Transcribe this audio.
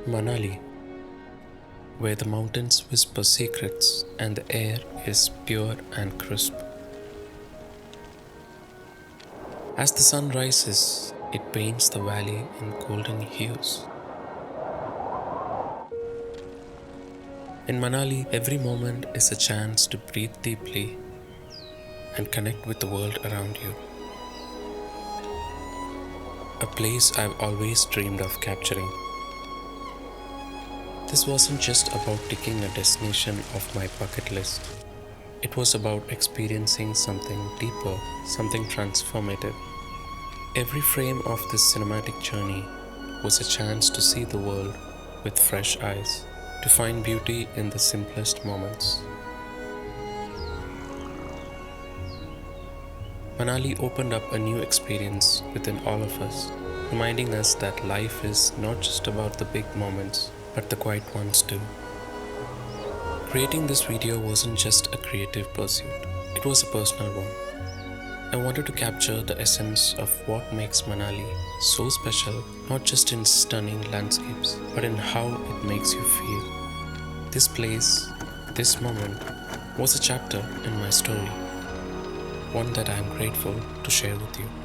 Manali, where the mountains whisper secrets and the air is pure and crisp. As the sun rises, it paints the valley in golden hues. In Manali, every moment is a chance to breathe deeply and connect with the world around you. A place I've always dreamed of capturing. This wasn't just about ticking a destination off my bucket list. It was about experiencing something deeper, something transformative. Every frame of this cinematic journey was a chance to see the world with fresh eyes, to find beauty in the simplest moments. Manali opened up a new experience within all of us, reminding us that life is not just about the big moments, but the quiet ones too. Creating this video wasn't just a creative pursuit, it was a personal one. I wanted to capture the essence of what makes Manali so special, not just in stunning landscapes, but in how it makes you feel. This place, this moment, was a chapter in my story, one that I am grateful to share with you.